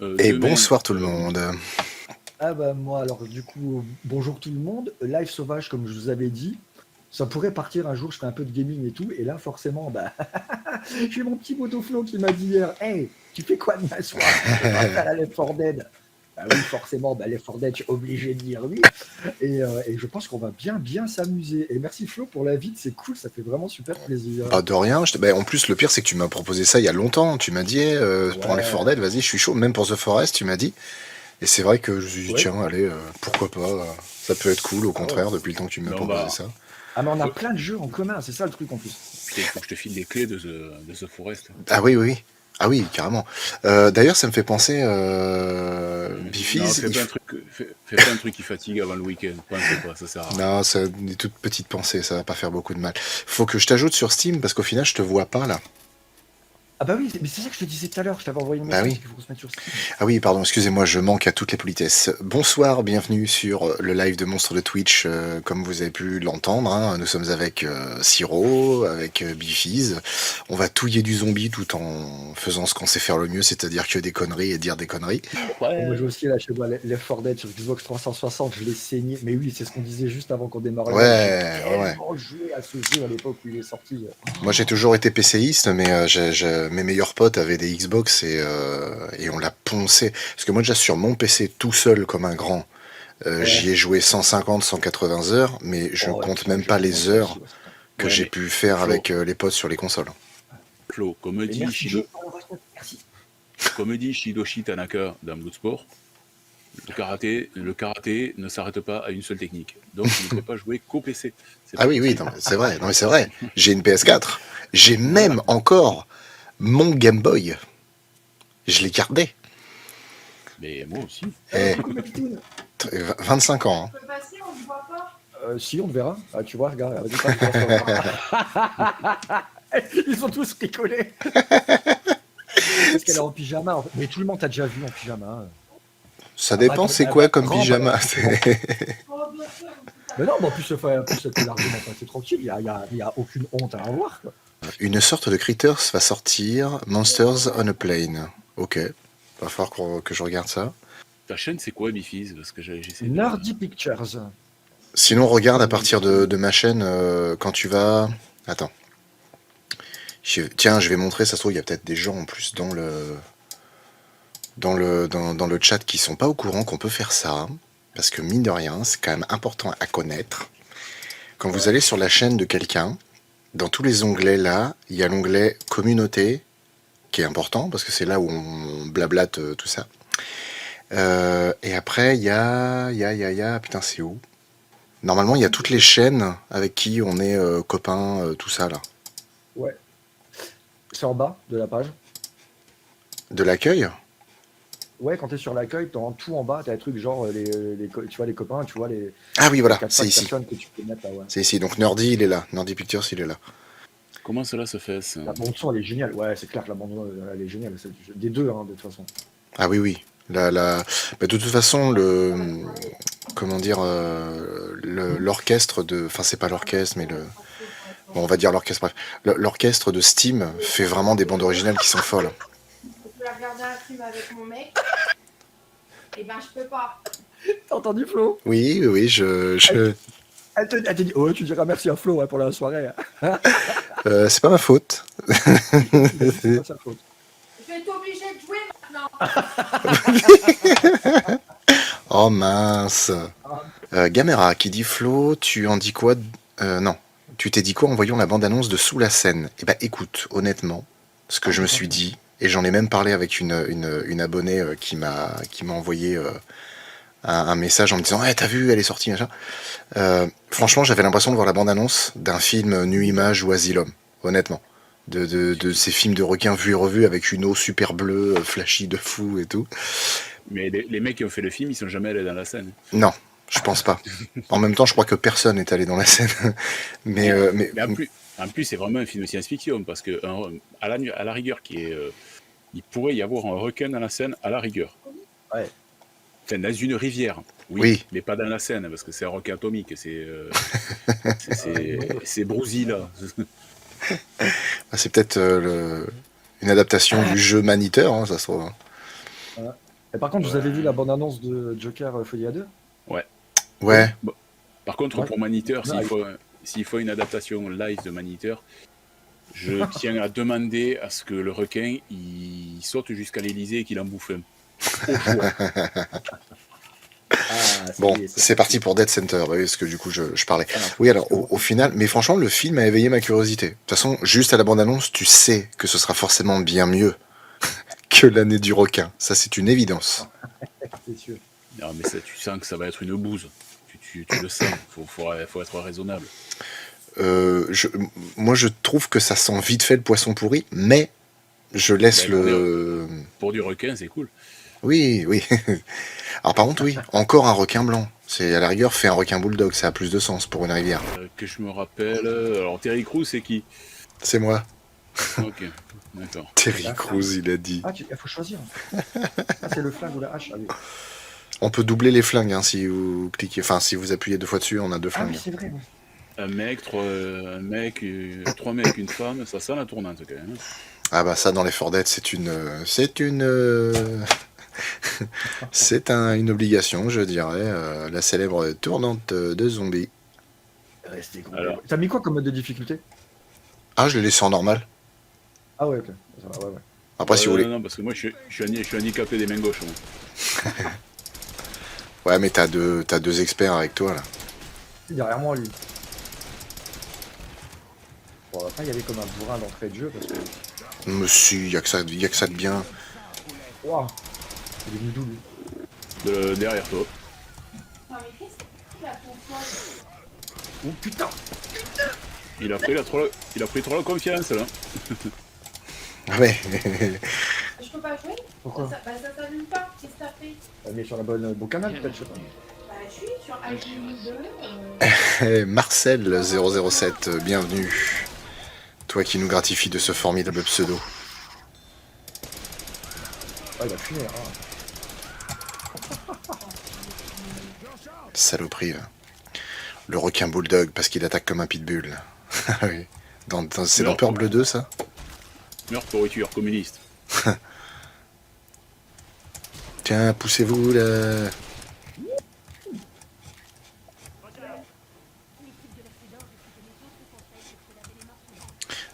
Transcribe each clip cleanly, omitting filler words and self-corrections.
Et Demain, bonsoir tout le monde. Ah bah moi alors du coup bonjour tout le monde. Live sauvage comme je vous avais dit. Ça pourrait partir un jour, je fais un peu de gaming et tout, et là forcément bah j'ai mon petit Motoflo qui m'a dit hier, hey, tu fais quoi demain soir? Je vais pas faire la Left 4 Dead. Bah oui forcément, bah Left 4 Dead, je suis obligé de dire oui. Et je pense qu'on va bien s'amuser. Et merci Flo pour l'invite, c'est cool, ça fait vraiment super plaisir. Pas de rien. Bah, en plus, le pire, c'est que tu m'as proposé ça il y a longtemps. Tu m'as dit, pour les Ouais, Fordel, vas-y, je suis chaud. Même pour The Forest, tu m'as dit. Et c'est vrai que je me suis dit, ouais. tiens, allez, pourquoi pas. Ça peut être cool, au Ah ouais. contraire, depuis le temps que tu m'as ben on proposé va. ça. Ah mais on a Faut- plein de jeux en commun, c'est ça le truc en plus. Putain, il faut que je te file les clés de The Forest. Ah oui, oui, oui. Ah oui, carrément. D'ailleurs, ça me fait penser, Non, Bifiz, fais pas un truc, fais pas un truc qui fatigue avant le week-end. Pense pas, ça sert à rien. Non, c'est des toutes petites pensées, ça va pas faire beaucoup de mal. Faut que je t'ajoute sur Steam, parce qu'au final, je te vois pas, là. Ah bah oui, mais c'est ça que je te disais tout à l'heure, je t'avais envoyé un Bah message oui. qu'il faut se mettre sur Steam. Ah oui, pardon, excusez-moi, je manque à toutes les politesses. Bonsoir, bienvenue sur le live de Monstres de Twitch, comme vous avez pu l'entendre. Hein. Nous sommes avec Siro, avec Bifiz. On va touiller du zombie tout en faisant ce qu'on sait faire le mieux, c'est-à-dire que des conneries et dire des conneries. Et moi Ouais. j'ai aussi là chez moi Left 4 Dead sur Xbox 360, je l'ai saigné. Mais oui, c'est ce qu'on disait juste avant qu'on démarre le live. J'ai Ouais, ouais, ouais. tellement joué à ce jeu à l'époque où il est sorti. Moi j'ai toujours été PCiste, mais mes meilleurs potes avaient des Xbox et on l'a poncé. Parce que moi déjà sur mon PC tout seul comme un grand, Ouais. j'y ai joué 150, 180 heures, mais je Oh ouais, compte putain, même j'ai pas joué les longtemps aussi. heures Ouais, c'est clair. que Ouais, j'ai mais pu faire Flo, avec les potes sur les consoles. Flo, Et merci Jay pour le reste. Merci. comme dit Shidoshi Tanaka dans Bloodsport, le karaté ne s'arrête pas à une seule technique. Donc tu ne peux pas jouer qu'au PC. C'est Ah pas oui, oui, possible. non, mais c'est vrai, non, mais c'est vrai. J'ai une PS4, j'ai Voilà. même encore mon Game Boy. Je l'ai gardé. Mais moi aussi. Oh, Eh, coucou ma pitine. 25 ans. Hein. Si, on te verra. Ah, tu vois, regarde, vas-y, passe, on se revoit. Ils sont tous picolés. Parce qu'elle est en pyjama. En fait. Mais tout le monde t'a déjà vu en pyjama. Hein. Ça Ah bah dépend, attends, c'est elle quoi va être comme grande alors, pyjama. forcément. Mais non, mais en plus, enfin, en plus t'es largement passé tranquille. Il y a aucune honte à avoir. Quoi. Une sorte de Critters va sortir, Monsters on a Plane. Ok, va falloir que je regarde ça. Ta chaîne, c'est quoi, Bifiz? Parce que j'essaie de. Nerdy Pictures. Sinon, regarde à Comme partir de ma chaîne quand tu vas. Attends. Tiens, je vais montrer, ça se trouve, il y a peut-être des gens en plus dans le chat qui sont pas au courant qu'on peut faire ça. Parce que mine de rien, c'est quand même important à connaître. Quand vous Ouais. allez sur la chaîne de quelqu'un, dans tous les onglets là, il y a l'onglet communauté, qui est important, parce que c'est là où on blablate tout ça. Et après, putain, c'est où? Normalement, il y a toutes les chaînes avec qui on est copains, tout ça là. Ouais. C'est en bas de la page. De l'accueil? Ouais, quand t'es sur l'accueil, dans tout en bas, t'as des trucs genre tu vois les copains, tu vois les, Ah oui, les voilà, c'est 4-5 ici. personnes que tu peux mettre là, ouais. C'est ici. Donc Nerdy, il est là. Nerdy Pictures, il est là. Comment cela se fait ça? La bande son, elle est géniale. Ouais, c'est clair que la bande son, elle est géniale. Des deux, hein, de toute façon. Ah oui, oui. Bah, de toute façon, comment dire, l'orchestre de, enfin c'est pas l'orchestre, mais bon, on va dire l'orchestre. Bref, l'orchestre de Steam fait vraiment des bandes originales qui sont folles. Je voulais regarder un film avec mon mec. Et ben, je peux pas. T'as entendu Flo? Oui, oui, oui, Elle t'a dit, oh, tu diras merci à Flo hein, pour la soirée. Hein. c'est pas ma faute. C'est pas sa faute. Je vais être obligée de jouer maintenant. Oh mince. Gamera qui dit Flo, tu en dis quoi? Non. Tu t'es dit quoi en voyant la bande-annonce de Sous la scène? Eh ben écoute, honnêtement, ce que je me suis dit, et j'en ai même parlé avec une abonnée qui m'a envoyé un message en me disant, t'as vu, elle est sortie, machin. Franchement, j'avais l'impression de voir la bande-annonce d'un film Nu Image ou Asylum, honnêtement. De ces films de requins vus et revus avec une eau super bleue, flashy de fou et tout. Mais les mecs qui ont fait le film, ils sont jamais allés dans la scène. Non, je pense pas. En même temps, je crois que personne n'est allé dans la scène. mais, Mais en plus, c'est vraiment un film de science-fiction parce que à la rigueur, il pourrait y avoir un requin dans la Seine à la rigueur. Ouais. Enfin, dans une rivière, Oui. mais pas dans la Seine parce que c'est un requin atomique. C'est Brouzy là. C'est peut-être une adaptation du jeu Maniteur, hein, ça se trouve. Voilà. Et par contre, vous avez vu la bande-annonce de Joker Folie à 2? Ouais, Bon. Par contre, Ouais. pour Maniteur, Ouais. s'il faut une adaptation live de Maniteur, je tiens à demander à ce que le requin il saute jusqu'à l'Elysée et qu'il en bouffe un. Au choix. Ah, ça bon, y est, c'est parti pour Dead Center, bah oui, parce que du coup je parlais. Ça marche. Oui, alors C'est bon. au final, mais franchement, le film a éveillé ma curiosité. De toute façon, juste à la bande-annonce, tu sais que ce sera forcément bien mieux que l'année du requin. Ça, c'est une évidence. C'est sûr. Non, mais ça, tu sens que ça va être une bouse. Tu le sens. Faut être raisonnable. Moi, je trouve que ça sent vite fait le poisson pourri, mais je laisse Ben, le... Pour du requin, c'est cool. Oui, oui. Alors par contre, oui, encore un requin blanc. C'est à la rigueur, fait un requin bulldog, ça a plus de sens pour une rivière. Que je me rappelle. Alors, Terry Crews, c'est qui? C'est moi. Ok, d'accord. Terry Crews, il a dit. Ah, il faut choisir. Ah, c'est le flingue ou la hache. Ah oui, On peut doubler les flingues hein, si vous cliquez. Enfin, si vous appuyez 2 fois dessus, on a 2 ah, oui flingues. c'est vrai. Ouais. Un mec, trois mecs, une femme, ça sent la tournante quand même. Ah bah ça, dans les Fort Dead, c'est une... une obligation, je dirais. La célèbre tournante de zombies. Restez con. Alors. T'as mis quoi comme mode de difficulté? Ah, je l'ai laissé en normal. Ah ouais, ok. Ça va, ouais, ouais. Après, si vous voulez... Non, parce que moi, je suis handicapé des mains gauches. Moi. Ouais, mais t'as deux experts avec toi, là. Derrière moi, lui. Bon, après, il y avait comme un bourrin d'entrée de jeu parce que. Mais si, y a que ça de bien. Waouh! Il est venu d'où, lui? Derrière toi. Non, mais qu'est-ce qu'il a pour toi? Oh putain! Il a pris trop la confiance là. Ouais. Je peux pas jouer? Pourquoi? Ça s'allume pas. Qu'est-ce que t'as fait? On est sur la bon canal, peut-être, je sais pas. Bah, je suis sur HDMI 2. Marcel007, bienvenue. Toi qui nous gratifie de ce formidable pseudo. Ah, il a fumé, hein. Saloperie. Le requin bulldog, parce qu'il attaque comme un pitbull. Oui. C'est dans Peur Bleu 2, ça? Meurtre, pourriture, communiste. Tiens, poussez-vous, là.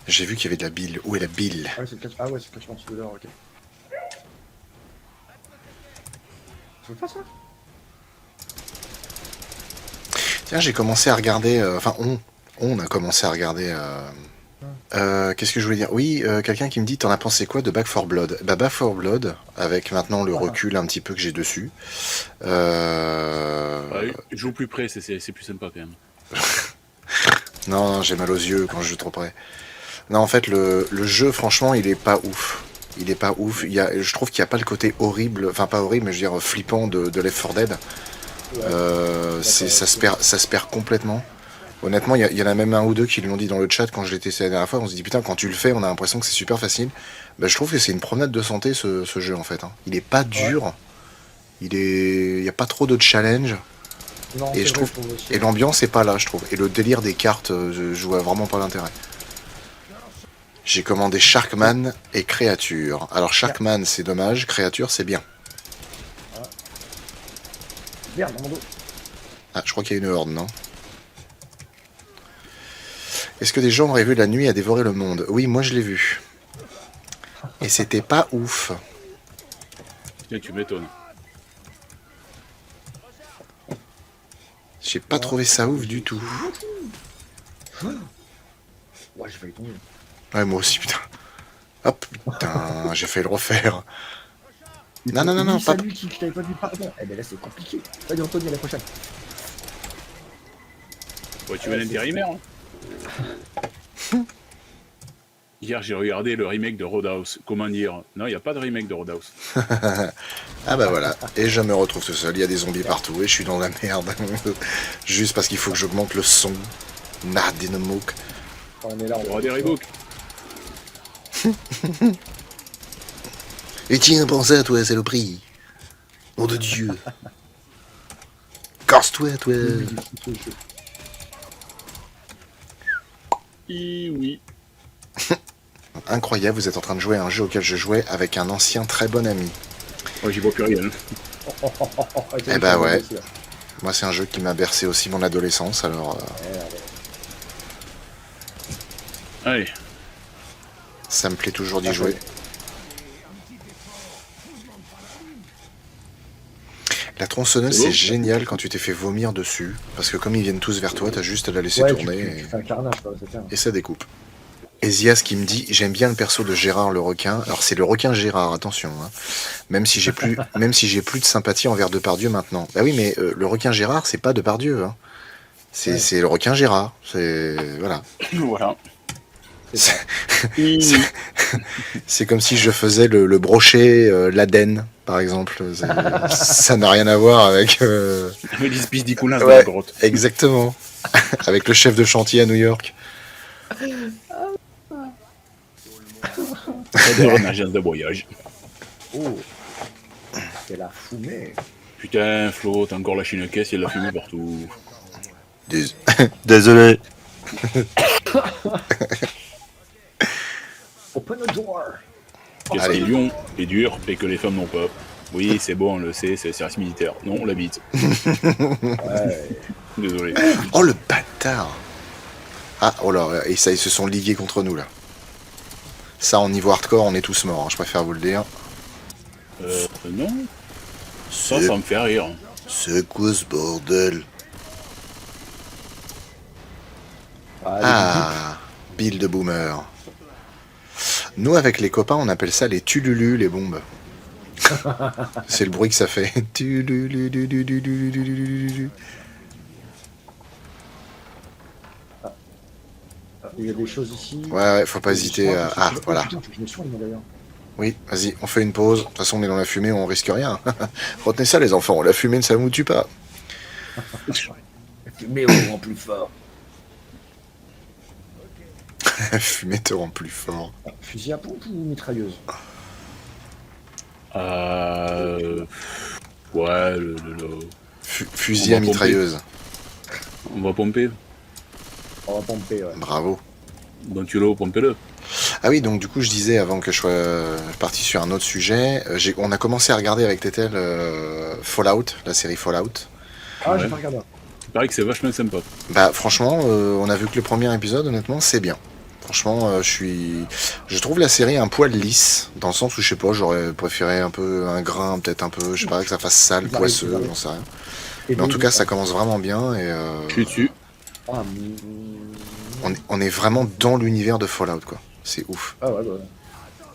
J'ai vu qu'il y avait de la bile. Où est la bile? Ah ouais, c'est le cachement de l'or, ok. Tu veux pas ça? Tiens, j'ai commencé à regarder... Enfin, on a commencé à regarder... Qu'est-ce que je voulais dire? Oui, quelqu'un qui me dit, t'en as pensé quoi de Back 4 Blood? Bah, Back 4 Blood, avec maintenant le recul un petit peu que j'ai dessus... Joue plus près, c'est plus sympa quand même. Non, j'ai mal aux yeux quand je joue trop près. Non, en fait, le jeu, franchement, il est pas ouf. Il est pas ouf. Je trouve qu'il n'y a pas le côté horrible, enfin pas horrible, mais je veux dire flippant de Left 4 Dead. Ça se perd complètement. Honnêtement, il y en a même un ou deux qui l'ont dit dans le chat quand je l'ai testé la dernière fois. On se dit putain, quand tu le fais, on a l'impression que c'est super facile. Bah, je trouve que c'est une promenade de santé ce jeu en fait. Hein. Il est pas dur. Il y a pas trop de challenge. Non, Et je trouve, et l'ambiance est pas là, je trouve. Et le délire des cartes, je vois vraiment pas l'intérêt. J'ai commandé Sharkman et Créature. Alors Sharkman c'est dommage, Créature c'est bien. Merde, dans mon dos. Ah, je crois qu'il y a une horde, non? Est-ce que des gens auraient vu La Nuit à dévorer le monde? Oui, moi je l'ai vu. Et c'était pas ouf. Tiens, tu m'étonnes. J'ai pas trouvé ça ouf du tout. Ouais, j'ai failli tomber. Ouais, moi aussi, putain. Hop, putain, j'ai failli le refaire. Non, pas... Salut, qui je t'avais pas vu, pardon. Eh ben là, c'est compliqué. Salut Anthony, à la prochaine. Ouais, tu veux l'intérimaire hein. Hier, j'ai regardé le remake de Roadhouse. Comment dire? Non, il n'y a pas de remake de Roadhouse. Ah bah voilà, et je me retrouve tout seul, il y a des zombies partout et je suis dans la merde. Juste parce qu'il faut que j'augmente le son. Nardinomouk. On est là, On aura des rebooks. Et tiens, pensez à toi, c'est le prix. Nom de Dieu. Corse-toi, toi. Oui. Incroyable, vous êtes en train de jouer à un jeu auquel je jouais avec un ancien très bon ami. Moi, j'y vois plus rien. Eh bah ouais. Moi, c'est un jeu qui m'a bercé aussi mon adolescence, alors Allez, ça me plaît toujours d'y jouer. La tronçonneuse, C'est beau. c'est génial quand tu t'es fait vomir dessus, parce que comme ils viennent tous vers toi, t'as juste à la laisser Ouais, tourner tu fais un carnage, quoi, c'est clair. et ça découpe. Ezias qui me dit j'aime bien le perso de Gérard le requin. Alors c'est le requin Gérard, attention. Hein. Même si j'ai plus de sympathie envers Depardieu maintenant. Bah oui, mais le requin Gérard, c'est pas Depardieu. Hein. Ouais. C'est le requin Gérard. C'est voilà. voilà. C'est ça. C'est comme si je faisais le brochet l'Aden, par exemple. Ça n'a rien à voir avec. Avec les spices d'Icolas dans Ouais. la grotte. Exactement. Avec le chef de chantier à New York. J'adore une agence de voyage. Oh, c'est la fumée. Putain, Flo, t'as encore lâché une caisse, il y a de la fumée partout. Désolé. Open the door. Qu'est-ce Allez. qui est lion est dur et que les femmes n'ont pas. Oui, c'est bon, on le sait, c'est le service militaire. Non, on l'habite. Ouais. Désolé. Oh le bâtard. Ah, oh là, et ça, ils se sont ligués contre nous là. Ça, en niveau hardcore, on est tous morts, hein, je préfère vous le dire. Non. Ça me fait rire. C'est quoi ce bordel? Ah, Ah, Bill de Boomer. Nous, avec les copains, on appelle ça les tululus, les bombes. C'est le bruit que ça fait. Tulululululululululu. il y a des choses ici. Ouais, faut pas hésiter à... Ah, voilà. Putain, faut que je me soigne, moi, d'ailleurs. Oui, vas-y, on fait une pause. De toute façon, on est dans la fumée, on risque rien. Retenez ça, les enfants. La fumée ne ça vous tue pas. Mais on rend plus fort. La fumée te rend plus fort. Fusil à pompe ou mitrailleuse? Ouais, Fusil On à va mitrailleuse. on va pomper. On va pomper, ouais. Bravo. Donc tu l'as, pompez-le. Ah oui, donc du coup, je disais, avant que je sois parti sur un autre sujet, on a commencé à regarder avec Tétel Fallout, la série Fallout. Ah, Ouais. j'ai pas regardé. Il paraît que c'est vachement sympa. Bah franchement, on a vu que le premier épisode, honnêtement, c'est bien. Franchement, je trouve la série un poil lisse, dans le sens où, je sais pas, j'aurais préféré un peu un grain, peut-être un peu, je sais pas, que ça fasse sale, Il arrive, poisseux, il arrive. j'en sais rien. Et Mais en des- tout cas, ça commence vraiment bien, et Je suis dessus. Ah, on est vraiment dans l'univers de Fallout, quoi. C'est ouf. ah ouais, ouais.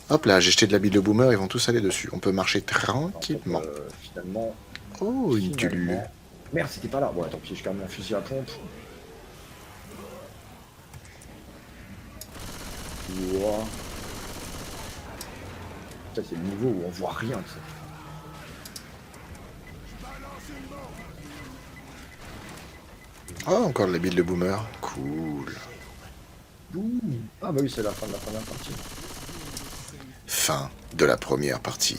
Hop là, j'ai jeté de la bille de boomer, ils vont tous aller dessus. On peut marcher tranquillement. Finalement. Oh, une tulu. finalement- Merde, c'était pas là. Bon, tant pis, je garde mon fusil à pompe. Ouah. Ça, c'est le niveau où on voit rien, tu sais. Oh, encore de la bille de boomer. Cool. Ouh. Ah bah oui, c'est la fin de la première partie. Fin de la première partie.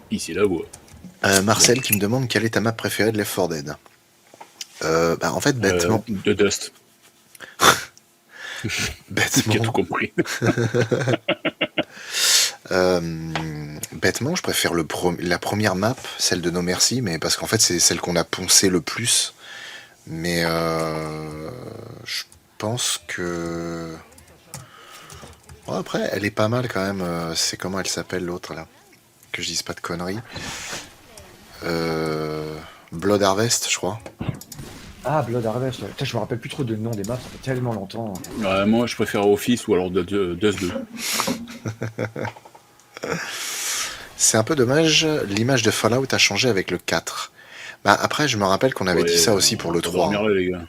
Ici la voix. Marcel qui me demande quelle est ta map préférée de Left 4 Dead. En fait, bêtement, De Dust. Qui a bêtement, tout compris. bêtement, je préfère la première map, celle de No Mercy, mais parce qu'en fait, c'est celle qu'on a poncé le plus. Mais je pense que... Bon, après, elle est pas mal quand même. C'est comment elle s'appelle l'autre là? Que je dise pas de conneries. Blood Harvest, je crois. Ah, Blood Harvest. Ouais. Putain, je me rappelle plus trop de nom des maps, ça fait tellement longtemps. Moi, je préfère Office ou alors Dust 2. C'est un peu dommage, l'image de Fallout a changé avec le 4. Bah après, je me rappelle qu'on avait dit ça aussi pour le 3. Dormir Hein. là, les gars.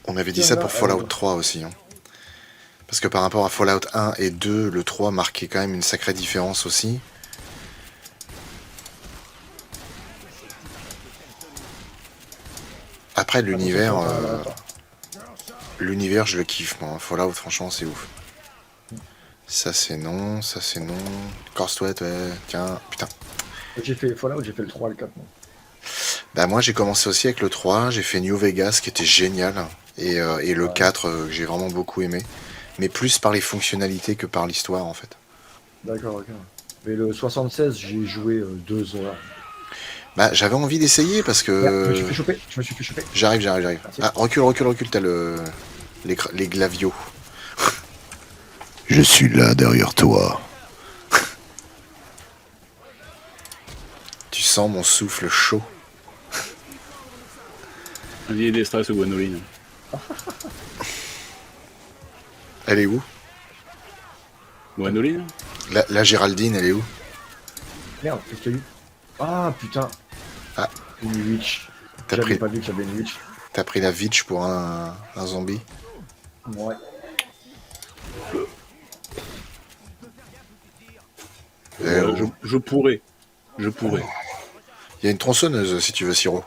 On avait dit ça pour Fallout 3 aussi. Hein. Parce que par rapport à Fallout 1 et 2, le 3 marquait quand même une sacrée différence aussi. Après, l'univers, l'univers, je le kiffe, moi. Fallout, franchement, c'est ouf. Ça, c'est non, ça, c'est non. Corsweat, ouais, tiens, putain. J'ai fait Fallout, j'ai fait le 3 et le 4. Moi. Bah moi j'ai commencé aussi avec le 3, j'ai fait New Vegas qui était génial, et le Ouais. 4 que j'ai vraiment beaucoup aimé, mais plus par les fonctionnalités que par l'histoire en fait. D'accord, ok. Mais le 76, j'ai joué 2 heures. Bah, j'avais envie d'essayer parce Merde, je me que... suis fait choper. Je me suis fait choper. J'arrive. Merci. Ah, recule, t'as les glavios. Je suis là derrière toi. Tu sens mon souffle chaud. Vas-y, des stress, Gwendoline. Elle est où? Gwendoline? La Géraldine, elle est où? Merde, qu'est-ce qu'il y a eu? Ah putain. Ah. Une witch. T'as J'avais pris, pas vu qu'il y avait une witch. t'as pris la vitch pour un zombie? Ouais. Je pourrais. Je pourrais. Il y a une tronçonneuse si tu veux, Siro.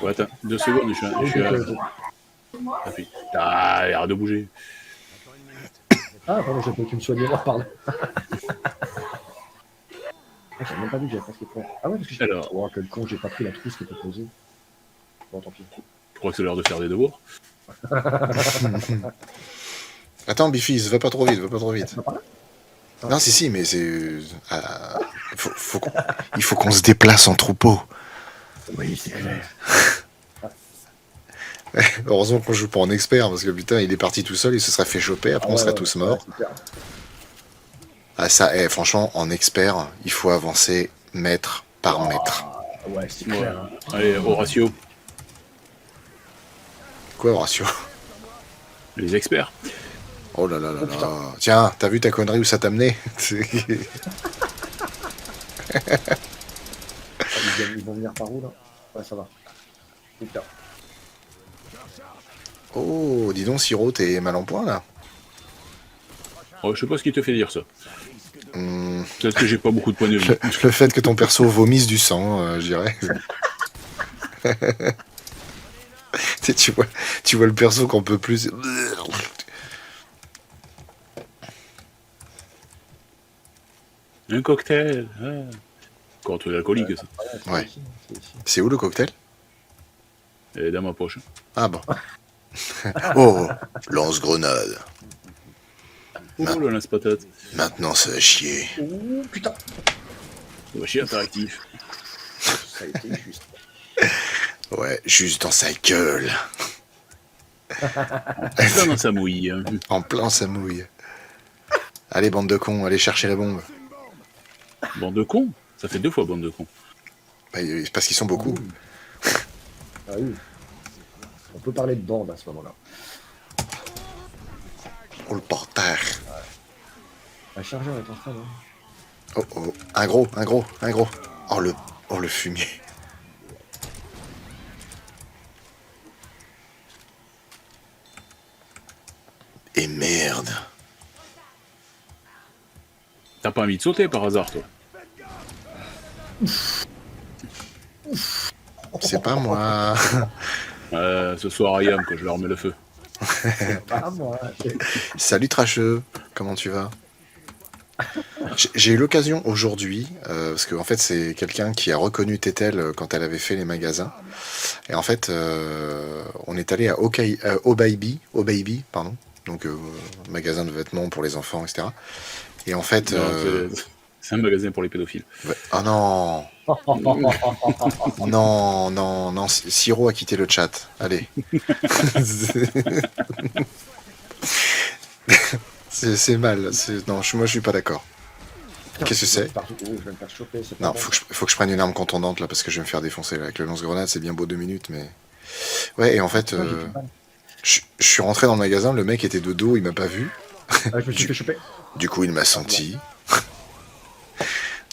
Ouais, attends, 2 secondes, je suis à... Ah, putain. Ah, arrête de bouger. Ah, pardon, j'ai pas pu me soigner là, pardon. Ah, j'ai même pas vu que j'avais presque fait. Ah ouais, parce que j'ai. Alors. Oh, quel con, j'ai pas pris la trousse qui était posée. Bon, tant pis. Je crois que c'est l'heure de faire des devoirs. Attends, Biffy, va pas trop vite. C'est pas par là. Non, si, mais c'est... il faut qu'on se déplace en troupeau. Oui, c'est clair. Heureusement qu'on joue pas en expert, parce que putain, il est parti tout seul, il se serait fait choper, après on serait tous morts. Ouais, c'est clair. Ah ça, franchement, en expert, il faut avancer mètre par mètre. Ah, ouais, c'est Ouais. clair. Hein. Allez, Horatio, Quoi, Horatio? les experts. Oh là là là Oh, là. putain. Tiens, t'as vu ta connerie où ça t'a mené? Ils vont venir par où là? Ouais, ça va. Putain. Oh, dis donc, Siro, t'es mal en point là. Oh, je sais pas ce qui te fait dire ça. Hmm, Peut-être que j'ai pas beaucoup de points de vue. le fait que ton perso vomisse du sang, je dirais. Tu vois le perso qu'on peut plus. Un cocktail. Ah. Contre l'alcoolique, ça. Ouais. Ici, c'est ici. C'est où le cocktail? Elle est dans ma poche. Ah bon. Oh, lance-grenade. Oh, le lance-patate. Maintenant ça va chier. Oh putain. Ça va chier interactif. Ça a été juste. Ouais, juste dans sa gueule. Ça dans sa mouille. Hein. En plein sa mouille. Allez, bande de cons, allez chercher la bombe. Bande de cons. Ça fait 2 fois bande de cons. Bah, c'est parce qu'ils sont beaucoup. Ah oui. On peut parler de bande à ce moment-là. Oh, le porteur. Un chargeur est en train de... Oh, oh, un gros. Oh, le fumier. Et merde. T'as pas envie de sauter par hasard, toi? C'est pas moi. Ce soir à Yam, que je leur mets le feu. Ah moi. Salut Tracheux, comment tu vas? J'ai eu l'occasion aujourd'hui, parce qu'en fait c'est quelqu'un qui a reconnu Tetel quand elle avait fait les magasins. Et en fait, on est allé à Obaby, pardon, donc magasin de vêtements pour les enfants, etc. Et en fait... C'est un magasin pour les pédophiles. Ouais. Oh non. Non, Siro a quitté le chat. Allez. c'est mal. Non, moi je suis pas d'accord. Qu'est-ce que c'est? Oh, je vais me faire choper. C'est pas Non, bon. faut que je prenne une arme contondante là parce que je vais me faire défoncer là. Avec le lance-grenade. C'est bien beau 2 minutes, mais ouais. Et en fait, Ah, j'ai plus mal. je suis rentré dans le magasin. Le mec était de dos, il m'a pas vu. Ah, je me suis fait choper. Du coup, il m'a senti.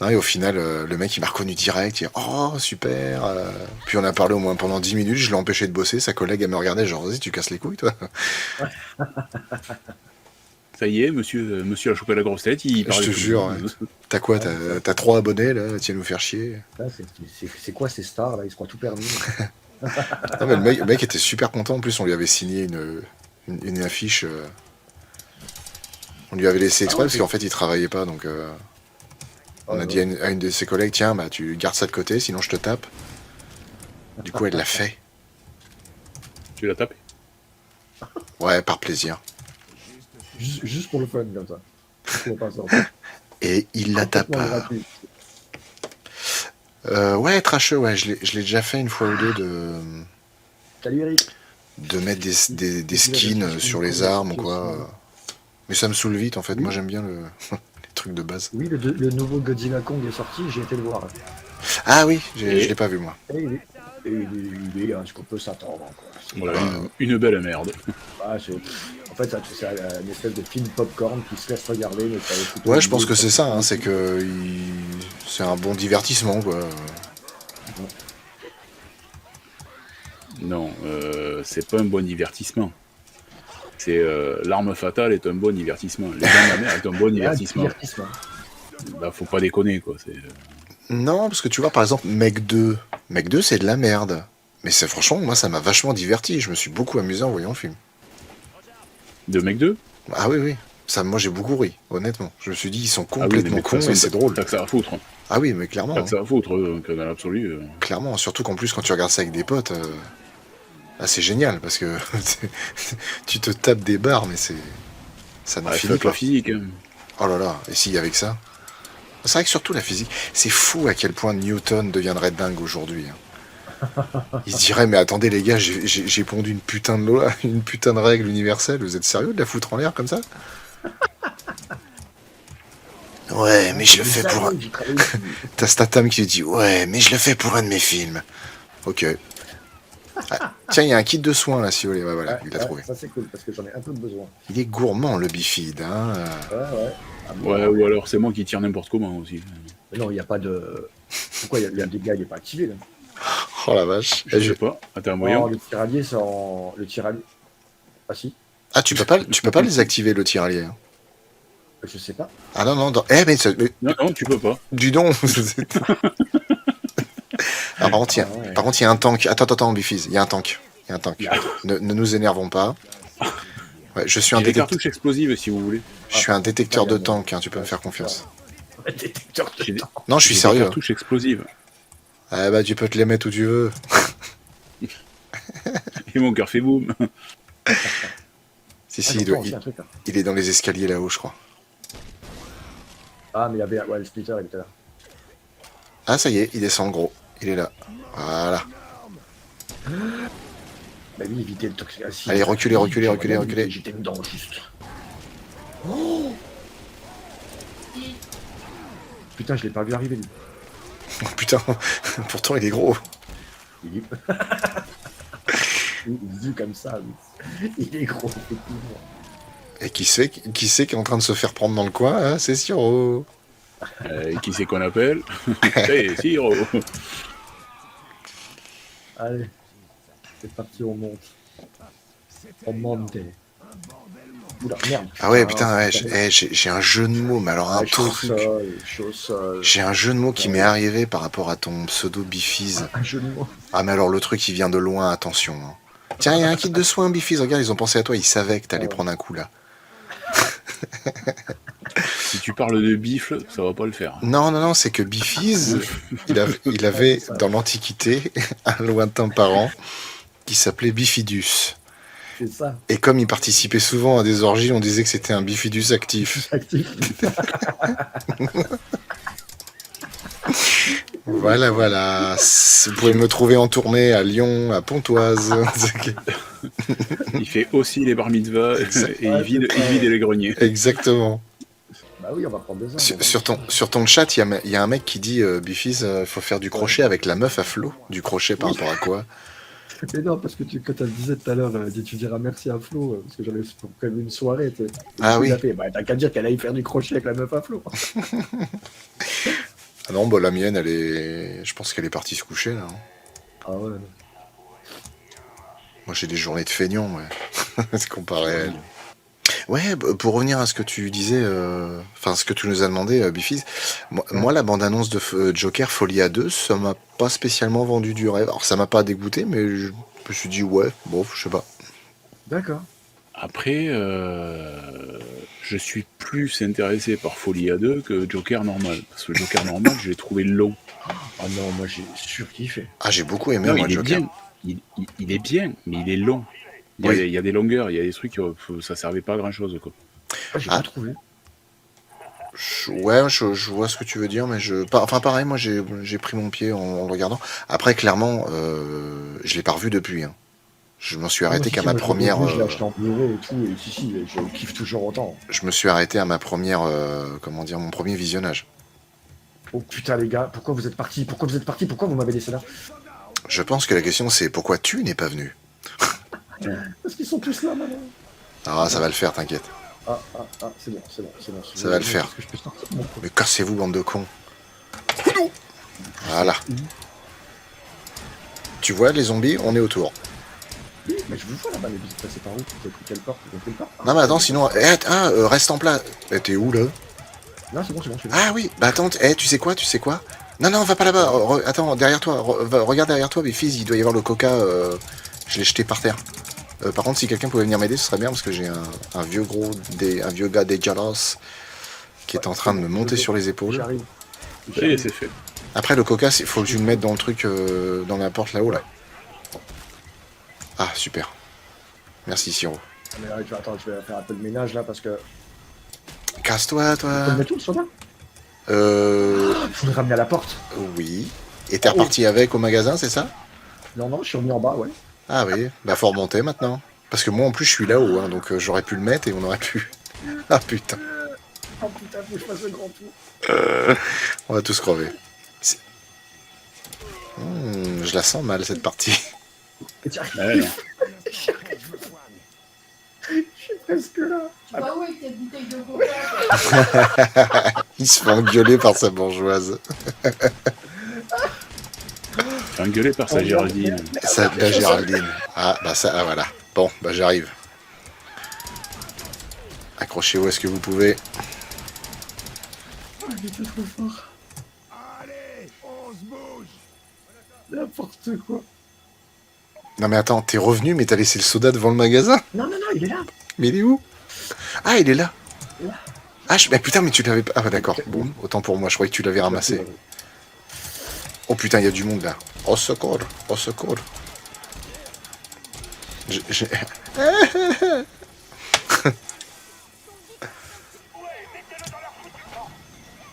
Non, et au final, le mec il m'a reconnu direct, il dit oh super. Puis on a parlé au moins pendant 10 minutes, je l'ai empêché de bosser, sa collègue elle me regardait genre vas-y tu casses les couilles toi. Ça y est, monsieur a chopé la grosse tête, il parle Je te de tout. jure, ouais. T'as quoi, t'as 3 abonnés là, tu viens nous faire chier. Ah, c'est quoi ces stars là? Ils se croient tout permis. Non mais le mec était super content, en plus on lui avait signé une affiche. On lui avait laissé exprès parce qu'en fait il travaillait pas donc on a dit à une de ses collègues tiens bah tu gardes ça de côté sinon je te tape. Du coup elle l'a fait. Tu l'as tapé? Ouais par plaisir. Juste pour le fun comme ça. Pour pas sortir. Et il la tape Complètement pas. gratuit. Ouais, trasheux, ouais, je l'ai déjà fait une fois ou deux Salut Eric. de mettre des Tu vas skins chercher sur une les armes ou conversation quoi. aussi. Mais ça me saoule vite en fait. Oui. Moi j'aime bien les trucs de base. Oui, le nouveau Godzilla Kong est sorti, j'ai été le voir. Ah oui, je Et- l'ai pas vu moi. Et il est ce qu'on peut s'attendre. Quoi. C'est Voilà, Bah, une belle merde. pas- c'est- En fait, c'est une espèce de film popcorn qui se laisse regarder. Mais ça va plutôt Ouais, je pense mieux, que c'est ça, plutôt hein, c'est que c'est un bon divertissement quoi. Non, c'est pas un bon divertissement. C'est l'arme fatale est un bon divertissement. Les dents de la mer est un bon divertissement. divertissement. Bah, faut pas déconner quoi. C'est Non, parce que tu vois par exemple Mech 2. Mech 2 c'est de la merde. Mais c'est franchement, moi ça m'a vachement diverti. Je me suis beaucoup amusé en voyant le film. de Mec 2. Ah oui, oui. Ça, moi j'ai beaucoup ri, honnêtement. Je me suis dit, ils sont Ah oui, mais complètement de toute cons façon, et c'est drôle. T'as que ça à foutre. Ah oui, mais clairement. T'as que ça à foutre, donc dans l'absolu. Clairement, surtout qu'en plus quand tu regardes ça avec des potes, c'est génial parce que tu te tapes des barres, mais ça ne finit fuck la pas. physique. Hein. Oh là là, et si avec ça. C'est vrai que surtout la physique, c'est fou à quel point Newton deviendrait dingue aujourd'hui. Hein. Il se dirait, mais attendez les gars, j'ai pondu une putain de loi, une putain de règle universelle, vous êtes sérieux de la foutre en l'air comme ça? Ouais, mais je le fais pour... T'as Statham qui dit, ouais, mais je le fais pour un de mes films. Ok. Ah, tiens, il y a un kit de soins là, si vous voulez. Ouais, voilà, il l'a trouvé. Ça c'est cool parce que j'en ai un peu besoin. Il est gourmand le bifide. Hein. Ouais. Ah, bon. Ouais, ou alors c'est moi qui tire n'importe comment aussi. Mais non, il n'y a pas de. Pourquoi il y a des gars, il n'est pas activé là? Oh la vache. Je sais pas. Attends, voyons. Non, le tiralier, c'est en. Le tiralier. Ah si, Ah, tu peux pas les activer le tiralier. Hein. je sais pas. Ah non, non. Mais Non, tu peux pas. du don. Ah, par contre, ouais. par contre, il y a un tank. Attends, Bifiz, il y a un tank. Ne nous énervons pas. Ouais, je suis un J'ai des détecteur. cartouches explosives si vous voulez. Je suis un détecteur de regarde. tank. Hein, tu peux me faire confiance. Détecteur de J'ai des- temps. Non, je suis J'ai des sérieux. cartouches explosives. Ah bah, tu peux te les mettre où tu veux. Et mon cœur fait boum. Si, Ah, si, j'entends aussi un truc, là. il est dans les escaliers là-haut, je crois. Ah, mais il y avait. Ouais, le splitter, il était là. Ah, ça y est, il descend gros. Il est là. Voilà. Bah oui, éviter le toxique. Ah, si. Allez, reculez. J'étais dedans, juste. Putain, je l'ai pas vu arriver, lui. Oh, putain, pourtant il est gros. Il est. Vu comme ça, oui. Il est gros, effectivement. Et qui c'est qui est en train de se faire prendre dans le coin, hein, c'est sûr. Oh. Qui c'est qu'on appelle? Hey, Siro. Allez. C'est parti, on monte. On monte. Oula, merde. Ah ouais, putain, ouais, j'ai un jeu de mots, mais alors un Ah, chaud au truc. sol, chaud au sol. J'ai un jeu de mots qui m'est arrivé par rapport à ton pseudo Bifiz. Un jeu de mots. Ah mais alors le truc il vient de loin, attention. Hein. Tiens, il y a un kit de soins Bifiz, regarde, ils ont pensé à toi, ils savaient que t'allais prendre un coup là. Si tu parles de bifle, ça va pas le faire. Non, c'est que Bifiz, il avait dans l'Antiquité un lointain parent qui s'appelait Bifidus. C'est ça. Et comme il participait souvent à des orgies, on disait que c'était un Bifidus actif. Actif. Voilà. Vous pouvez me trouver en tournée à Lyon, à Pontoise. Il fait aussi les bar mitzvahs et il vide les greniers. Exactement. Bah oui, on va prendre 2 ans. Sur ton chat, il y a un mec qui dit Bifiz, il faut faire du crochet avec la meuf à flot. Du crochet par rapport à quoi? Mais non, parce que quand tu le disais tout à l'heure, tu diras merci à Flo, parce que j'avais prévu une soirée. Tu sais. Ah oui. Bah, t'as qu'à dire qu'elle aille faire du crochet avec la meuf à Flo. Ah non, bah, la mienne, je pense qu'elle est partie se coucher là. Hein. Ah ouais. Moi j'ai des journées de feignant, ouais. C'est comparé à elle. Ouais, pour revenir à ce que tu disais, enfin ce que tu nous as demandé, Bifiz, moi la bande-annonce de Joker Folie à 2, ça m'a pas spécialement vendu du rêve. Alors ça m'a pas dégoûté, mais je me suis dit ouais, bon, je sais pas. D'accord. Après, je suis plus intéressé par Folie à 2 que Joker normal. Parce que Joker normal, je l'ai trouvé long. Ah non, moi j'ai surkiffé. Ah j'ai beaucoup aimé Non, moi il est Joker. bien. Il est bien, mais il est long. Oui. Il y a des longueurs, il y a des trucs, ça servait pas à grand chose, quoi. Ah, j'ai Ah. pas trouvé. Ouais, je vois ce que tu veux dire, mais enfin pareil, moi j'ai pris mon pied en le regardant. Après, clairement, je l'ai pas revu depuis. Hein. Je m'en suis Ah, moi, arrêté si, qu'à si, ma moi, je l'ai première. revu, je l'ai acheté en Blu-ray et tout, et si, je kiffe toujours autant. Je me suis arrêté à ma première, comment dire, mon premier visionnage. Oh putain, les gars, pourquoi vous êtes partis? Pourquoi vous êtes partis? Pourquoi vous m'avez laissé là? Je pense que la question c'est pourquoi tu n'es pas venu. Parce qu'ils sont tous là, maintenant. Ah, ça va le faire, t'inquiète. C'est bon, c'est bon, c'est bon. Ça va le faire. Est-ce que je peux sortir mon coup? Mais cassez-vous, bande de cons. Voilà. Tu vois, les zombies, on est autour. Oui, mais je vous vois là-bas, mais vous êtes passé par où? Vous avez pris quelle porte? Vous avez pris le porte? Non, mais attends, sinon. Reste en place. T'es où là? Non, c'est bon, je suis là. Ah oui, bah attends, tu sais quoi, Non, va pas là-bas. Attends, derrière toi. Regarde derrière toi, Biffy, il doit y avoir le coca. Je l'ai jeté par terre. Par contre, si quelqu'un pouvait venir m'aider, ce serait bien parce que j'ai un vieux gars dégueulasse qui est en train de me monter sur les épaules. J'arrive. Ça y est, c'est fait. Après, le coca, il faut que je le mette dans le truc, dans la porte là-haut, là. Ah, super. Merci, Siro. Ah, mais là, attends, je vais faire un peu de ménage là parce que. Casse-toi, Faut le toi. mettre où le soda? Euh... Faut le ramener à la porte. Oui. Et t'es reparti avec au magasin, c'est ça? Non, je suis remis en bas, ouais. Ah oui, bah faut remonter maintenant. Parce que moi en plus je suis là-haut, hein, donc j'aurais pu le mettre et on aurait pu. Ah putain, Oh putain, faut que je fasse le grand tour. on va tous crever. Je la sens mal cette partie. Et tiens, Ouais, non. je suis presque là. Tu vas où avec tes bouteilles de coca toi? Il se fait engueuler par sa bourgeoise. Engueulé par sa Géraldine. La Géraldine. Ah bah ça, voilà. Bon, bah j'arrive. Accrochez-vous à ce que vous pouvez. Oh, il était trop fort. Allez, on se bouge. N'importe quoi. Non mais attends, t'es revenu mais t'as laissé le soda devant le magasin? Non, il est là. Mais il est où? Ah, il est là. Là. Ah, mais putain, mais tu l'avais pas... Ah bah d'accord, bon, autant pour moi, je croyais que tu l'avais ramassé. Oh putain, il y a du monde là. Au secours, au secours.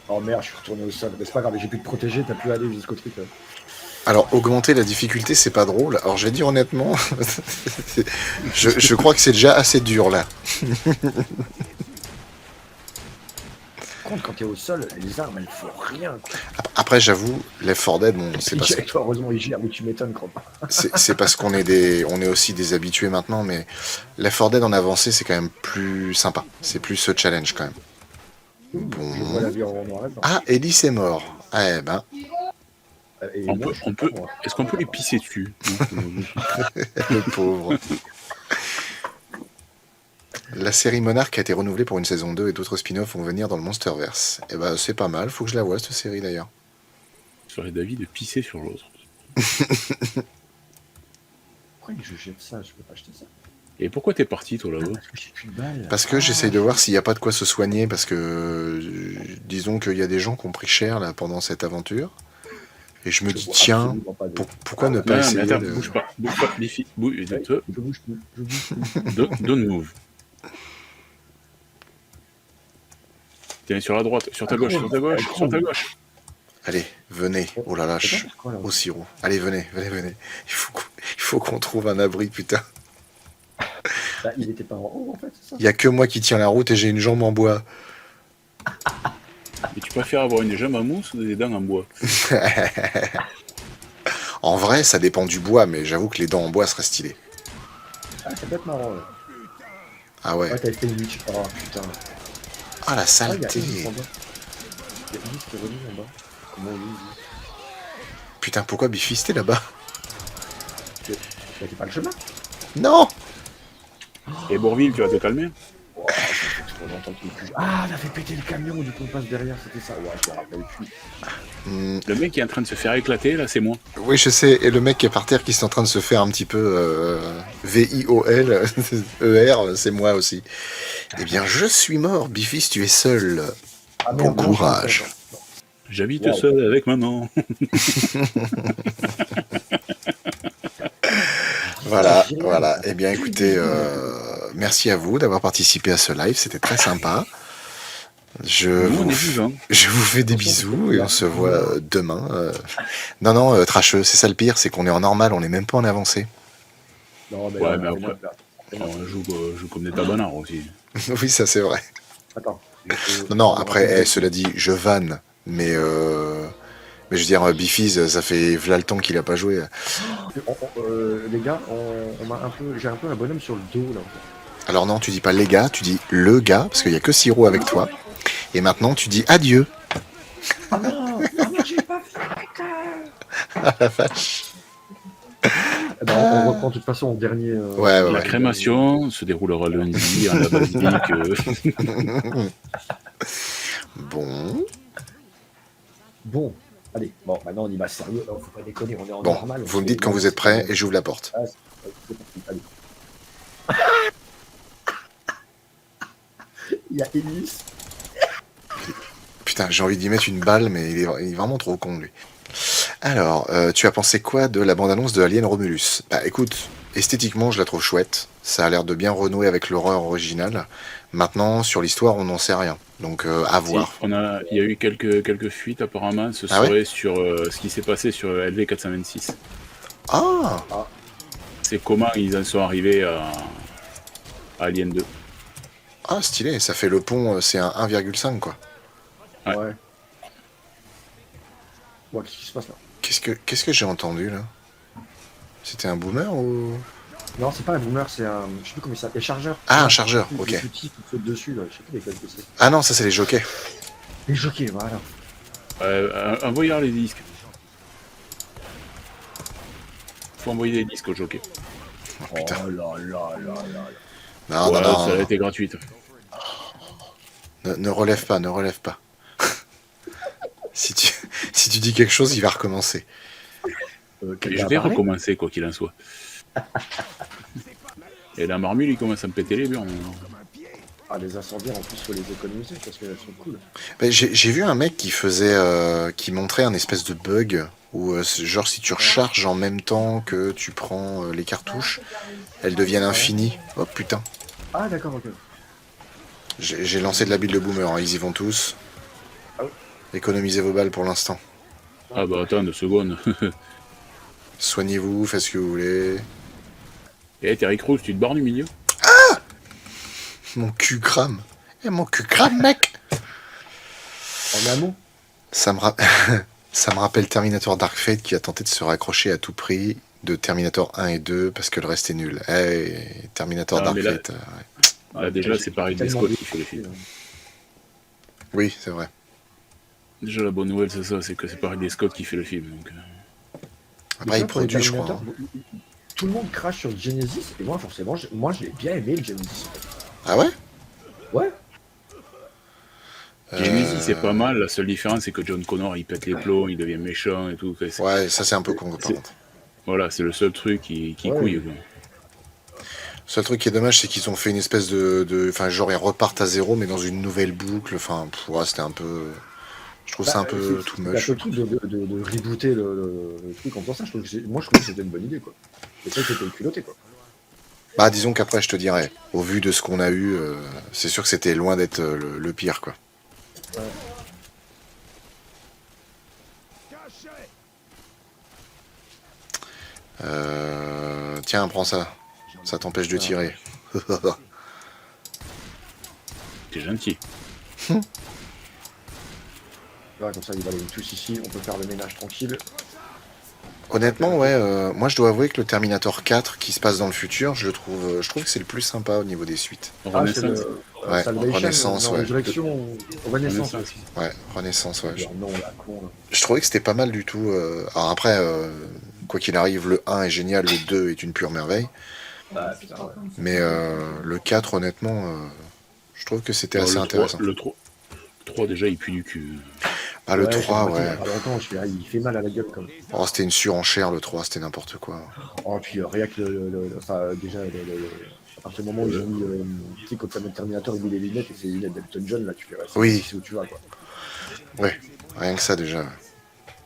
Oh merde, je suis retourné au sol. Mais c'est pas grave, j'ai pu te protéger, t'as pu aller jusqu'au truc. Là. Alors, augmenter la difficulté, c'est pas drôle. Alors, je vais dire honnêtement, je crois que c'est déjà assez dur là. Par contre, quand t'es au sol, les armes elles font rien. Quoi. Après, j'avoue, Left 4 Dead, bon, c'est parce Toi, heureusement, il gère, oui, tu m'étonnes, crois pas. c'est parce qu'on est on est aussi des habitués maintenant, mais Left 4 Dead en avancée, c'est quand même plus sympa. C'est plus ce challenge quand même. Je vois la Bon. vie en noir et blanc. Ah, Ellie est mort. Eh ben, Et On moi, peut, je suis on peut, pas, moi. est-ce qu'on peut les pisser dessus? le pauvre. La série Monarch a été renouvelée pour une saison 2 et d'autres spin-offs vont venir dans le Monsterverse. Eh ben, c'est pas mal, faut que je la voie cette série d'ailleurs. J'aurais d'avis de pisser sur l'autre. Pourquoi je jette ça? Je peux pas acheter ça. Et pourquoi t'es parti, toi, là-bas? Parce que j'ai plus de balles. Parce que j'essaye de voir s'il n'y a pas de quoi se soigner, parce que disons qu'il y a des gens qui ont pris cher là pendant cette aventure. Et je me dis, tiens, pourquoi ne pas Non, mais essayer attends, de... bouge pas, Biffy, Je bouge plus. don't move. Tiens, sur la droite, sur ta gauche, sur ta gauche, sur ta gauche. Allez, venez. Oh là là, au sirop. Allez, venez. Il faut qu'on trouve un abri, putain. Bah, il était pas en haut en fait, c'est ça? Il y a que moi qui tiens la route et j'ai une jambe en bois. Mais tu préfères avoir une jambe en mousse ou des dents en bois? En vrai, ça dépend du bois, mais j'avoue que les dents en bois seraient stylées. Ah, ça peut être marrant. Ouais, Ah ouais. t'avais fait une witch. Oh putain. Ah, la Ah, il y a saleté. Elise en bas. Il y a Elise qui est revenue en bas. Comment Elise? Putain, pourquoi Biffy c'était là-bas? T'as pas le chemin? Non. Et Bourville, tu vas te calmer? Oh, ça fait trop longtemps qu'il est plus. Ah, elle a fait péter le camion, du coup on passe derrière, c'était ça. Ouais, je me rappelle plus. Le mec qui est en train de se faire éclater, là, c'est moi. Oui, je sais. Et le mec qui est par terre qui est en train de se faire un petit peu VIOL, ER, c'est moi aussi. Eh bien, je suis mort. Biffy, tu es seul. Ah, Bon merde, non, courage. J'habite Wow. seul avec maman. Voilà. Eh bien, écoutez, merci à vous d'avoir participé à ce live. C'était très sympa. Je Nous, on vous, est vivants. je vous fais des bisous et on se voit demain. Non, non, trasheux, c'est ça le pire, c'est qu'on est en normal, on n'est même pas en avancée. Non, mais Ouais, là, mais on a fait après, notre place. on joue comme des tabanards aussi. Oui, ça c'est vrai. Attends. Non, non, après, cela dit, je vanne, mais je veux dire, Bifiz, ça fait v'là le temps qu'il a pas joué. Les gars, j'ai un peu un bonhomme sur le dos là. Alors non, tu dis pas les gars, tu dis le gars, parce qu'il y a que Siro avec toi. Et maintenant, tu dis adieu. Ah non, j'ai pas fait. Ah la vache. Eh ben, on reprend de toute façon au dernier. Ouais, ouais, La ouais. crémation se déroulera lundi en la basilique. Bon. Bon, allez, bon, maintenant on y va sérieux. Non, faut pas déconner, on est en Bon, normal. vous me dites quand vous êtes prêts et j'ouvre la porte. Ah, c'est parti, allez. Il y a Ellis. Putain, j'ai envie d'y mettre une balle, mais il est vraiment trop con, lui. Alors, tu as pensé quoi de la bande-annonce de Alien Romulus? Bah écoute, esthétiquement, je la trouve chouette. Ça a l'air de bien renouer avec l'horreur originale. Maintenant, sur l'histoire, on n'en sait rien. Donc, à Si, voir. il y a eu quelques fuites apparemment. Ce Ah ouais serait sur ce qui s'est passé sur LV426. Ah C'est comment ils en sont arrivés à Alien 2. Ah, stylé, ça fait le pont, c'est un 1,5, quoi. Ouais. Ouais. Ouais, qu'est-ce qui se passe là? Qu'est-ce que j'ai entendu, là? C'était un boomer ou... Non, c'est pas un boomer, c'est un. Je sais plus comment il s'appelle. Chargeur. Ah, un chargeur, Des ok. petits qui sautent dessus, là. Je sais plus lesquels que c'est. Ah non, ça c'est les jockeys. Les jockeys, voilà. Envoyez les disques. Faut envoyer des disques au jockey. Oh, putain. Oh là là là là. Non, Voilà, non, ça a non. été gratuite. Ne relève pas, ne relève pas. si tu dis quelque chose, il va recommencer. Et Quelqu'un je vais a parlé recommencer quoi qu'il en soit. Et la marmule, il commence à me péter les burnes. Ah, les incendiaires, en plus, faut les économiser parce qu'elles sont cool. Ben, j'ai vu un mec qui montrait un espèce de bug où, genre, si tu recharges en même temps que tu prends les cartouches, elles deviennent infinies. Oh putain. Ah, d'accord, ok. J'ai lancé de la bille de boomer, hein, ils y vont tous. Ah oui. Économisez vos balles pour l'instant. Ah bah attends 2 secondes. Soignez-vous, faites ce que vous voulez. Et Terry Crews, tu te barres du milieu? Mon cul crame. Eh, mon cul crame, mec. En amont. Ça me, ça me rappelle Terminator Dark Fate qui a tenté de se raccrocher à tout prix de Terminator 1 et 2 parce que le reste est nul. Eh, Terminator Ah, Dark mais là- Fate. Ouais. Là déjà, c'est pareil des Tellement Scott de- qui fait le film. Oui, c'est vrai. Déjà, la bonne nouvelle, c'est ça, c'est que c'est pareil des Scott qui fait le film. Donc, Après, il pour les produit, je crois. Terminator, tout le monde crache sur le Genesis et moi, forcément, moi, j'ai bien aimé le Genesis. Ah ouais Ouais. Genesis, c'est pas mal. La seule différence, c'est que John Connor, il pète les plombs, il devient méchant et tout. Ouais, ça c'est un peu con, par c'est- contre. Voilà, c'est le seul truc qui Ouais. couille. Quoi. Le seul truc qui est dommage, c'est qu'ils ont fait une espèce enfin, genre, ils repartent à zéro, mais dans une nouvelle boucle. Enfin, ouais, c'était un peu. Je trouve ça un peu c'est- too c'est much. le truc de rebooter le truc en faisant ça. Moi, je trouve que c'était une bonne idée, quoi. C'est ça qui était culotté, quoi. Bah, disons qu'après, je te dirais, au vu de ce qu'on a eu, c'est sûr que c'était loin d'être le pire, quoi. Tiens, prends ça. Ça t'empêche de tirer. C'est gentil. Voilà, comme ça, ils valent tous ici. On peut faire le ménage tranquille. Honnêtement, ouais, moi je dois avouer que le Terminator 4 qui se passe dans le futur, je trouve que c'est le plus sympa au niveau des suites. Renaissance. Ouais, Salvation, Renaissance, non, ouais. Résurrection, Renaissance. Renaissance. Ouais, Renaissance, ouais. Non, la con, là. Je trouvais que c'était pas mal du tout. Alors après, quoi qu'il arrive, le 1 est génial, le 2 est une pure merveille. Bah, putain, ouais. Mais le 4, honnêtement, je trouve que c'était Non, assez le intéressant. 3, le 3, déjà, il pue du cul. Ah, le Ouais, 3, j'ai ouais. remarqué, il y a pas longtemps, il fait mal à la gueule, quand même. Oh, c'était une surenchère, le 3, c'était n'importe quoi. Oh, puis rien que enfin, déjà, à partir du moment où ils ont mis, tu sais, quand t'as le Terminator, il met les lunettes et c'est les lunettes d'Elton John, là, tu fais, ouais, Oui. c'est où tu vas, quoi. Ouais, rien que ça déjà.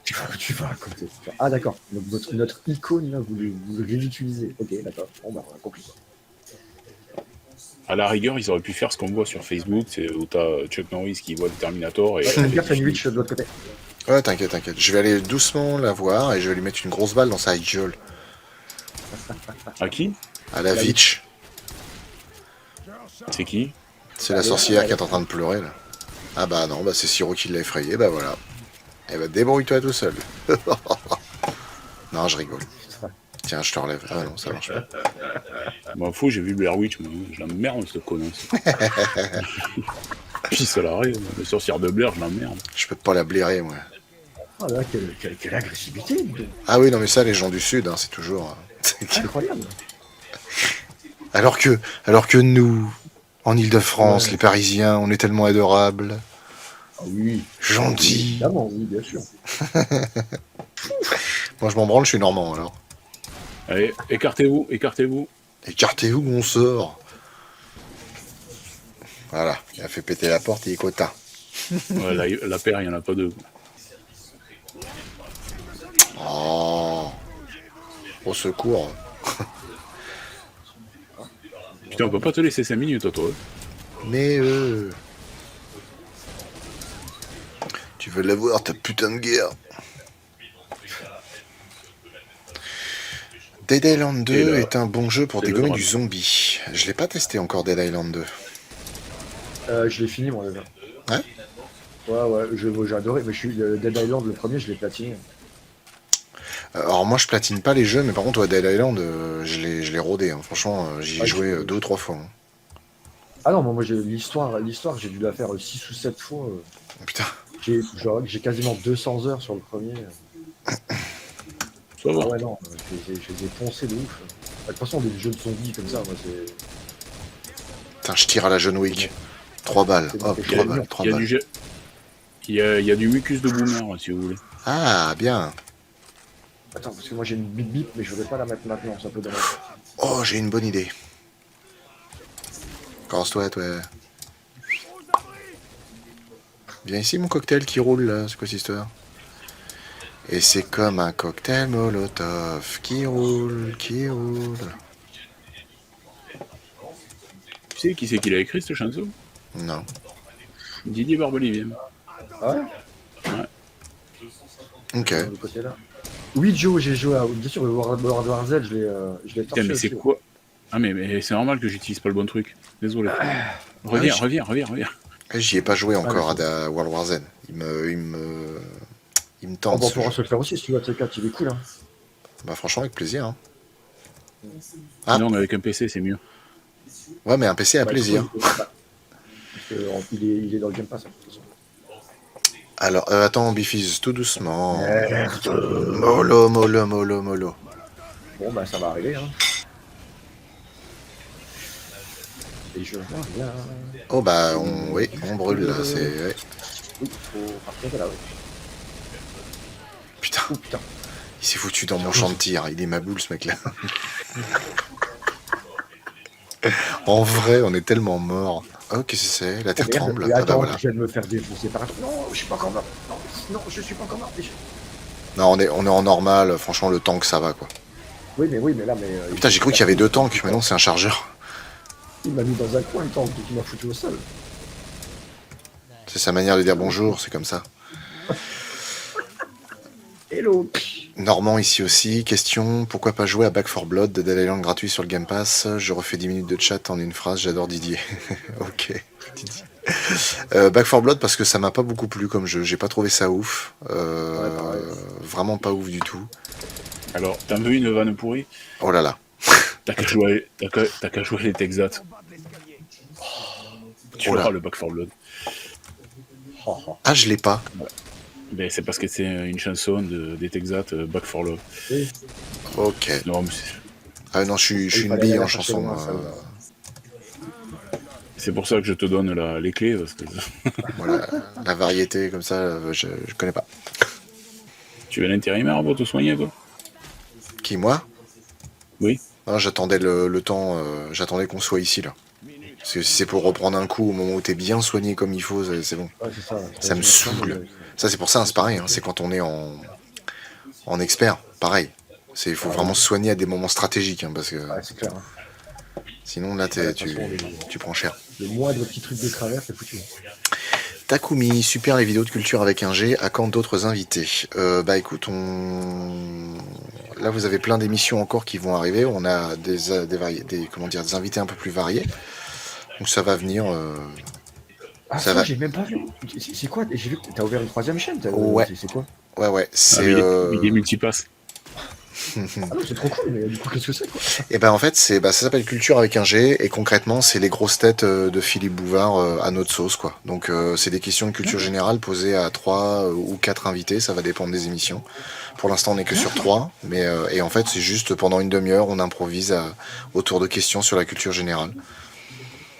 Tu vas, comme t'es. Ah, d'accord. Donc, notre icône, là, vous le ridiculisez. Ok, d'accord. Bon, bah, on a compris, quoi. À la rigueur, ils auraient pu faire ce qu'on voit sur Facebook, c'est où t'as Chuck Norris qui voit le Terminator et... Fais gaffe, il y a une witch de l'autre côté. Ouais, t'inquiète, t'inquiète. Je vais aller doucement la voir et je vais lui mettre une grosse balle dans sa gueule. À qui? À la Vitch. C'est qui? C'est la sorcière qui est en train de pleurer là. Ah bah non, bah c'est Siro qui l'a effrayé, bah voilà. Eh bah débrouille-toi tout seul. Non, je rigole. Tiens, je te relève. Ah non, ça marche pas. M'en fous, j'ai vu Blair Witch, mais je l'emmerde, cette connasse. Puis ça l'arrête, le sorcière de Blair, je l'emmerde. Je peux pas la blairer, moi. Ah là, quelle agressivité. Ah oui, non mais ça, les gens du Sud, hein, c'est toujours... Incroyable. Alors que nous, en Ile-de-France, Ouais. les Parisiens, on est tellement adorables, Ah oui. gentils. Évidemment, oui, bien sûr. Moi, je m'en branle, je suis normand, alors. Allez, écartez-vous, écartez-vous. Écartez-vous, on sort. Voilà, il a fait péter la porte, il est quota. Ouais, la paire, il n'y en a pas deux. Oh, au secours. Putain, on peut pas te laisser 5 minutes, toi. Mais tu veux la voir, ta putain de guerre. Dead Island 2 Et là, est un bon jeu pour c'est le dégommer drame. du zombie. Je l'ai pas testé encore, Dead Island 2. Je l'ai fini, moi, déjà. Ouais. Ouais, j'ai adoré. Mais je suis Dead Island, le premier, je l'ai platiné. Alors moi je platine pas les jeux, mais par contre ouais, Dead Island, je l'ai rodé. Hein. Franchement, j'y ai Ouais, joué 2 ou 3 fois. Hein. Ah non, moi, j'ai l'histoire, j'ai dû la faire 6 ou 7 fois. Putain. J'ai quasiment 200 heures sur le premier. Ça Ah va. ouais, non, je les ai poncés de ouf. De toute façon, des jeux de zombies comme ça, moi, c'est. Putain, je tire à la John Wick. 3 balles. C'est Hop, des 3 balles, 3 Il y a balles. il y a du mucus de boomer, si vous voulez. Ah, bien. Attends, parce que moi, j'ai une bip bip, mais je voudrais pas la mettre maintenant, c'est un peu dommage. Oh, j'ai une bonne idée. Commence-toi, toi. Viens ici, mon cocktail qui roule, là. C'est quoi cette histoire? Et c'est comme un cocktail Molotov qui roule, qui roule. Tu sais qui c'est qui l'a écrit, cette chanson? Non. Didier Barbelivien. Ah ouais? Ok. De ce côté-là. Oui, Joe, j'ai joué à. Bien sûr, le World War Z, je l'ai Putain, mais c'est aussi. quoi? Ah, mais c'est normal que j'utilise pas le bon truc. Désolé. Reviens, Ah, reviens. J'y ai pas joué encore mais à World War Z. Il me Oh, tente. bah, on Ce pourra jeu. se le faire aussi, si tu veux, C4, il est cool, hein. Bah franchement, avec plaisir. Hein. Ah. Non, mais avec un PC, c'est mieux. Ouais, mais un PC à Bah, plaisir. surtout, parce que, il est dans le Game Pass, hein, de toute façon. Alors, attends, Bifiz, tout doucement. Mollo, mollo, mollo, mollo. Bon, bah, ça va arriver, hein. Et je vois là. Oh bah, oui, on brûle là. C'est ouais. Oui, faut partir de là, oui. Putain, Oh putain. il s'est foutu dans mon champ de tir. Il est ma boule, ce mec-là. En vrai, on est tellement mort. Oh, qu'est-ce que c'est? La terre Merde, tremble. et Ah bah attends, voilà. je viens de me faire défoncer par. Non, je suis pas encore mort. Non, non, je suis pas encore mort. Non, on est en normal. Franchement, le tank, ça va quoi. Oui, mais là, mais. Putain, j'ai cru qu'il y avait 2 tanks. Mais non, c'est un chargeur. Il m'a mis dans un coin le temps, donc il m'a foutu au sol. C'est sa manière de dire bonjour, c'est comme ça. Hello. Normand ici aussi. Question, pourquoi pas jouer à Back 4 Blood de Dead Island gratuit sur le Game Pass? Je refais 10 minutes de chat en une phrase, j'adore Didier. Ok, Didier. Back 4 Blood parce que ça m'a pas beaucoup plu comme jeu, j'ai pas trouvé ça ouf. pareil. Vraiment pas ouf du tout. Alors, t'en veux une vanne pourrie? Oh là là. T'as qu'à jouer, t'as qu'à jouer les Texas. Tu Oh là. verras le Back 4 Blood. Oh, oh. Ah, je l'ai pas. Ben, c'est parce que c'est une chanson des Texas, Back 4 Blood. Oui. Ok. Non, mais Ah non, je suis Il une fallait bille aller en la chercher chanson. loin, ça, c'est pour ça que je te donne les clés, parce que Voilà, la variété comme ça, je connais pas. tu veux l'intérimaire pour te soigner, quoi. Qui, moi? Oui. Non, j'attendais le temps, j'attendais qu'on soit ici là. Parce que si c'est pour reprendre un coup au moment où t'es bien soigné comme il faut, c'est bon. Ouais, c'est ça. Ça me saoule. Ça, c'est pour ça, hein, c'est pareil. Hein, c'est quand on est en expert, pareil. Il faut vraiment se soigner à des moments stratégiques. Hein, parce que Ouais, c'est clair. Hein. Sinon, là, Voilà, de tu, toute façon, tu prends cher. le moindre petit truc de travers, c'est foutu. Takumi, super les vidéos de culture avec un G. À quand d'autres invités? Bah écoute, là vous avez plein d'émissions encore qui vont arriver. On a des invités un peu plus variés. Donc ça va venir. Ah, Ça ça, va. j'ai même pas vu. C'est quoi? J'ai vu que t'as ouvert une troisième chaîne. Ouais. C'est quoi? Ouais, Ah, c'est. mais il est multipass. Ah non, c'est trop cool, mais du coup, qu'est-ce que c'est, quoi? Et ben en fait, ça s'appelle Culture avec un G, et concrètement, c'est les grosses têtes de Philippe Bouvard à notre sauce, quoi. Donc c'est des questions de culture générale posées à 3 ou 4 invités, ça va dépendre des émissions. Pour l'instant, on n'est que sur 3, mais et en fait, c'est juste pendant une demi-heure, on improvise autour de questions sur la culture générale.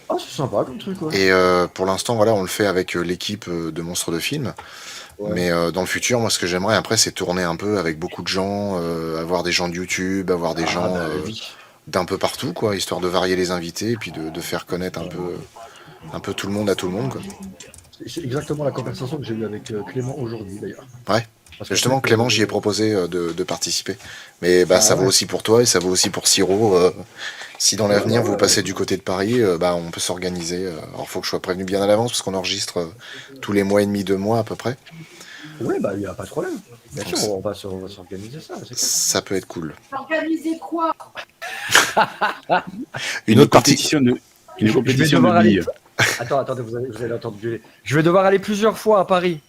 Ah, c'est sympa comme truc, ouais. Et pour l'instant, voilà, on le fait avec l'équipe de Monstres de Film. Ouais. Mais dans le futur, moi, ce que j'aimerais après, c'est tourner un peu avec beaucoup de gens, avoir des gens de YouTube, avoir des gens bah, oui. d'un peu partout, quoi, histoire de varier les invités et puis de faire connaître un peu tout le monde à tout le monde, quoi. C'est exactement la conversation que j'ai eue avec Clément aujourd'hui, d'ailleurs. Ouais. Parce qu'en Justement, fait, Clément, j'y ai proposé de participer. Mais bah, Ah ça vaut ouais. aussi pour toi et ça vaut aussi pour Siro. Si dans l'avenir vous passez du côté de Paris, bah, on peut s'organiser. Alors, faut que je sois prévenu bien à l'avance parce qu'on enregistre tous les mois et demi, 2 mois à peu près. Ouais, bah, il n'y a pas de problème. Bien Donc, sûr, on va s'organiser ça. C'est cool. ça peut être cool. Organiser quoi? Une autre partie. compétition de, une Je compétition vais devoir de aller. billes. Attendez, vous allez entendre gueuler. Je vais devoir aller plusieurs fois à Paris.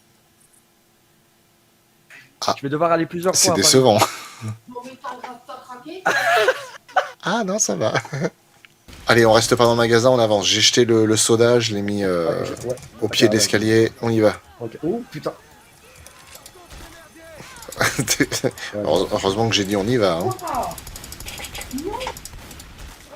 Ah. Je vais devoir aller plusieurs C'est fois à Paris. décevant. Bon, mais t'as craqué? Ah non, ça va. Allez, on reste pas dans le magasin, on avance. J'ai jeté le soda, je l'ai mis Ouais. au pied de l'escalier. On y va. Ok. Oh putain. Ouais. Heureusement que j'ai dit on y va. Hein. Oh. Non.